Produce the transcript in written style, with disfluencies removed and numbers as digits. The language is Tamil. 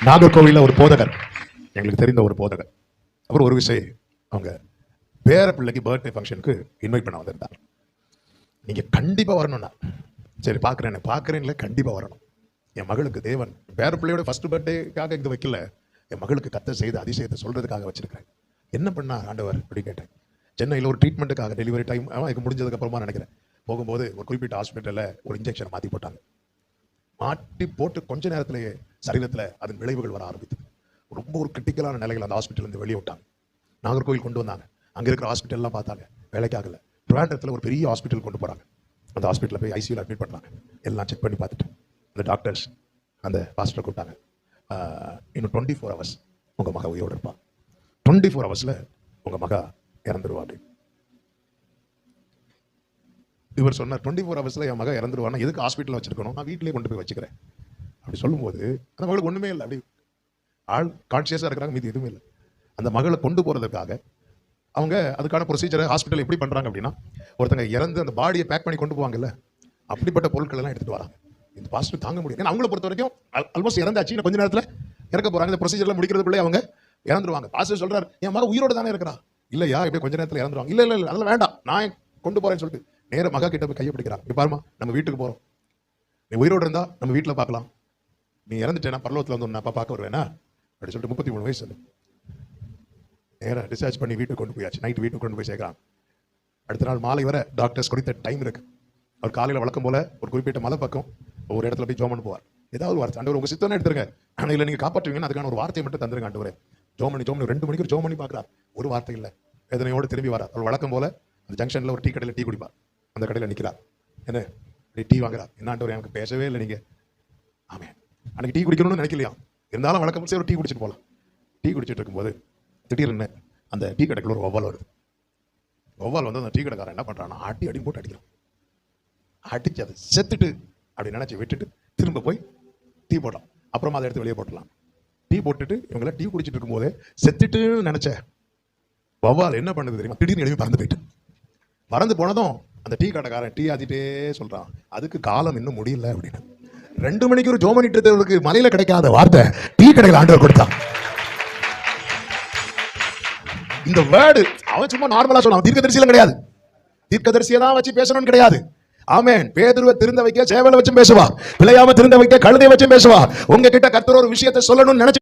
நாகர்கோவிலில் ஒரு போதகர், எங்களுக்கு தெரிந்த ஒரு போதகர், அவர் ஒரு விஷயம் அவங்க பேர பிள்ளைக்கு பர்த்டே ஃபங்க்ஷனுக்கு இன்வைட் பண்ண வந்திருந்தார். நீங்க கண்டிப்பா வரணும்னா, சரி பார்க்குறேன்ல, கண்டிப்பா வரணும். என் மகளுக்கு தேவன் பேர பிள்ளையோட ஃபர்ஸ்ட் பர்த்டேக்காக இது வைக்கல, என் மகளுக்கு கர்த்தர் செய்த அதிசயத்தை சொல்றதுக்காக வச்சிருக்கிறேன். என்ன பண்ணா ஆண்டவர் அப்படி கேட்டேன். சென்னையில் ஒரு ட்ரீட்மெண்ட்டுக்காக டெலிவரி டைம் இது முடிஞ்சதுக்கு அப்புறமா நினைக்கிறேன், போகும்போது ஒரு குறிப்பிட்ட ஹாஸ்பிட்டலில் ஒரு இன்ஜெக்ஷனை மாற்றி போட்டாங்க. மாட்டி போட்டு கொஞ்ச நேரத்திலேயே சரீரத்தில் அதன் விளைவுகள் வர ஆரம்பித்தது. ரொம்ப ஒரு கிரிட்டிக்கலான நிலையில் அந்த ஹாஸ்பிட்டலேருந்து வெளியே விட்டாங்க. நாகர்கோவில் கொண்டு வந்தாங்க. அங்கே இருக்கிற ஹாஸ்பிட்டல்லாம் பார்த்தாங்க, வேலைக்காகல. ட்ரிவாண்டத்தில் ஒரு பெரிய ஹாஸ்பிட்டல் கொண்டு போகிறாங்க. அந்த ஹாஸ்பிட்டலில் போய் ஐசியூவில் அட்மிட் பண்ணுறாங்க. எல்லாம் செக் பண்ணி பார்த்துட்டு அந்த டாக்டர்ஸ் அந்த பாஸ்டரை கூப்பிட்டாங்க. இன்னும் 24 hours உங்கள் மக உயிரோடு இருப்பான், 24 hours உங்கள் மக இறந்துருவா அப்படின்னு. இவர் சொன்னார், 24 hours என் மக இறந்துருவானா எதுக்கு ஹாஸ்பிட்டலில் வச்சிருக்கணும், நான் வீட்டிலேயே கொண்டு போய் வச்சுக்கிறேன் அப்படி சொல்லும்போது, அந்த மகளுக்கு ஒன்றுமே இல்லை, அப்படி ஆள் கான்சியஸாக இருக்கிறாங்க, மீது எதுவுமே இல்லை. அந்த மகளை கொண்டு போகிறதுக்காக அவங்க அதுக்கான ப்ரொசீஜரை ஹாஸ்பிட்டல் எப்படி பண்ணுறாங்க அப்படின்னா, ஒருத்தங்க இறந்து அந்த பாடியை பேக் பண்ணி கொண்டு போவாங்கல்ல, அப்படிப்பட்ட பொருட்கள் எல்லாம் எடுத்துகிட்டு வராங்க. இந்த பாஸ்டர் தாங்க முடியும், ஏன்னா அவங்கள பொறுத்த வரைக்கும் ஆல்மோஸ்ட் இறந்தாச்சு, இன்னும் கொஞ்ச நேரத்தில் இறக்க போகிறாங்க. இந்த ப்ரொசீஜரில் முடிக்கிறதுக்குள்ளே அவங்க இறந்துருவாங்க. பாஸ்டர் சொல்கிறார், என் மக உயிரோடு தானே இருக்கிறா. இல்லையா, இப்படி கொஞ்ச நேரத்தில் இறந்துருவாங்க. இல்லை அதெல்லாம் வேண்டாம், நான் கொண்டு போகிறேன்னு சொல்லிட்டு நேர மகா கிட்ட போய் கையை பிடிக்கிறாங்க. இப்போ பாருமா, நம்ம வீட்டுக்கு போகிறோம், நீ உயிரோடு இருந்தா நம்ம வீட்டில் பார்க்கலாம், நீ இறந்துட்டேன்னா பரலோகத்தில் வந்து நான் பார்க்க வருவேனா அப்படி சொல்லிட்டு 33 வயசு நேராக டிஸ்சார்ஜ் பண்ணி வீட்டுக்கு கொண்டு போயாச்சு. நைட்டு வீட்டுக்கு கொண்டு போய் சேர்க்குறாங்க. அடுத்த நாள் மாலை வர டாக்டர்ஸ் கொடுத்த டைம் இருக்கு. அவர் காலையில் வழக்கம் போல ஒரு குறிப்பிட்ட மலை பக்கம் ஒரு இடத்துல போய் ஜோமன் போவார். ஏதாவது ஒரு வார்த்தை, ஆண்டவர் உங்க சித்தனை எடுத்துருங்க, ஆனால் இல்லை நீங்கள் காப்பாற்றுவீங்கன்னு அதுக்கான ஒரு வார்த்தையை மட்டும் தந்துருங்க ஆண்டவரே. ஜோமனி 2 மணிக்கு ஒரு ஜோமனி பார்க்குறார், ஒரு வார்த்தை இல்லை. வேதனையோடு திரும்பி வரார். அவர் வழக்கம் போல அந்த ஜங்ஷனில் ஒரு டீ கடையில் டீ குடிப்பார். அந்த கடையில் நிற்கிறார், என்ன டீ வாங்குறார். என்ன ஆண்டவர் எனக்கு பேசவே இல்லை நீங்கள், ஆமே அன்னைக்கு டீ குடிக்கணும்னு நினைக்கலையா, இருந்தாலும் வழக்கம் போல ஒரு டீ குடிச்சிட்டு போகலாம். டீ குடிச்சிட்டு இருக்கும்போது திடீர்னு அந்த டீ கடைக்குள்ள ஒரு ஒவ்வால் வருது. ஒவ்வால் வந்து அந்த டீ கடைக்காரன் என்ன பண்ணுறான்னா, அடி போட்டு அடிக்கிறான். அடிச்சு அதை செத்துட்டு அப்படி நினைச்சு விட்டுட்டு திரும்ப போய் டீ போட்டோம். அப்புறமா அதை எடுத்து வெளியே போட்டலாம். டீ போட்டுட்டு இவங்களாம் டீ குடிச்சிட்டு இருக்கும்போது செத்துட்டு நினைச்ச வவ்வால் என்ன பண்ணுது தெரியுமா, திடீர்னு எழுதி பறந்து போயிட்டு. பறந்து போனதும் அந்த டீ கடைக்காரன் டீ ஆத்திட்டே சொல்றான், அதுக்கு காலம் இன்னும் முடியல அப்படின்னு. 2 மணிக்கு ஒரு ஜோமனிட்டு மலையில கிடைக்காத வார்த்தை டீ கடையில் ஆண்டவர் கொடுத்தான். இந்த வேர்டு அவன் சும்மா நார்மலா சொன்னான், தீர்க்கதரிசியெல்லாம் கிடையாது, தீர்க்கதரிசியை தான் வச்சு பேசணும்னு கிடையாது. ஆமென். பேதுருவை திருந்த வைக்க சேவலை வச்சும் பேசுவா, பிள்ளையாம திருந்த வைக்க கழுதை வச்சும் பேசுவா. உங்ககிட்ட கர்த்தர் ஒரு விஷயத்தை சொல்லணும்னு நினைச்சு